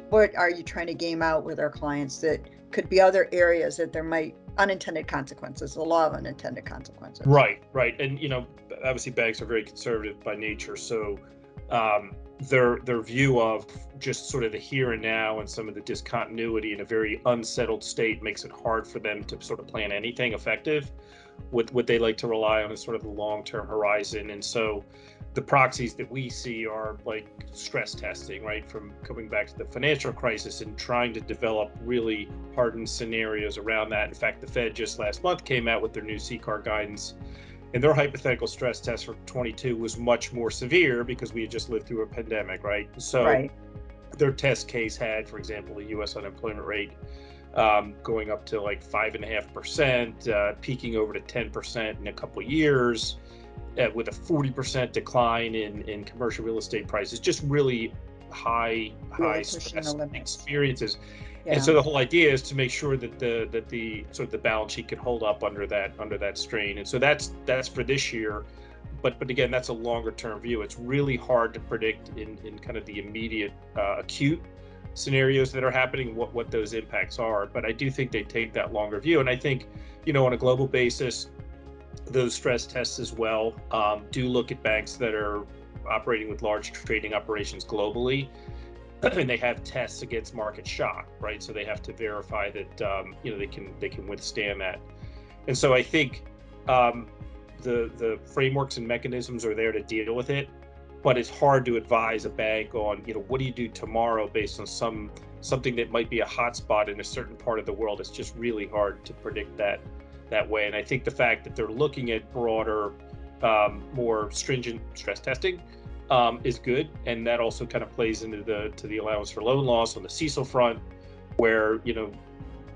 what are you trying to game out with our clients that could be other areas that there might unintended consequences, the law of unintended consequences. Right. And obviously banks are very conservative by nature, so their view of just sort of the here and now and some of the discontinuity in a very unsettled state makes it hard for them to sort of plan anything effective. What they like to rely on is sort of the long-term horizon. And so the proxies that we see are like stress testing, right? From coming back to the financial crisis and trying to develop really hardened scenarios around that. In fact, the Fed just last month came out with their new CCAR guidance, and their hypothetical stress test for 22 was much more severe because we had just lived through a pandemic, right? So Right. their test case had, for example, the U.S. unemployment rate going up to like 5.5%, peaking over to 10% in a couple of years, with a 40% decline in commercial real estate prices. Just really high Really pushing the stress limits. experiences. And Yeah. so the whole idea is to make sure that the sort of the balance sheet can hold up under that strain. And so that's for this year. But again, that's a longer term view. It's really hard to predict in kind of the immediate acute scenarios that are happening what those impacts are. But I do think they take that longer view. And I think, on a global basis, those stress tests as well do look at banks that are operating with large trading operations globally, and they have tests against market shock, right? So they have to verify that they can withstand that. And so I think the frameworks and mechanisms are there to deal with it, but it's hard to advise a bank on what do you do tomorrow based on something that might be a hotspot in a certain part of the world. It's just really hard to predict that way. And I think the fact that they're looking at broader, more stringent stress testing is good, and that also kind of plays into the allowance for loan loss on the CECL front, where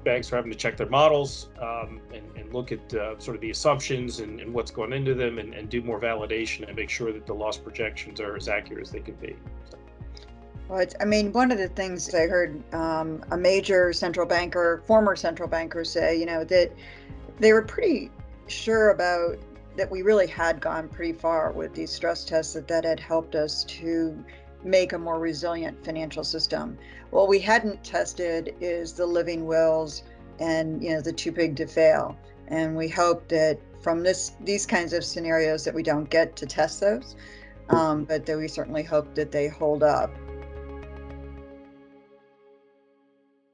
banks are having to check their models and look at sort of the assumptions and what's going into them, and do more validation and make sure that the loss projections are as accurate as they can be. So. Well, I mean, one of the things I heard a major central banker, former central banker say, that they were pretty sure about that we really had gone pretty far with these stress tests, that had helped us to make a more resilient financial system. What we hadn't tested is the living wills and the too big to fail. And we hope that from these kinds of scenarios that we don't get to test those, but that we certainly hope that they hold up.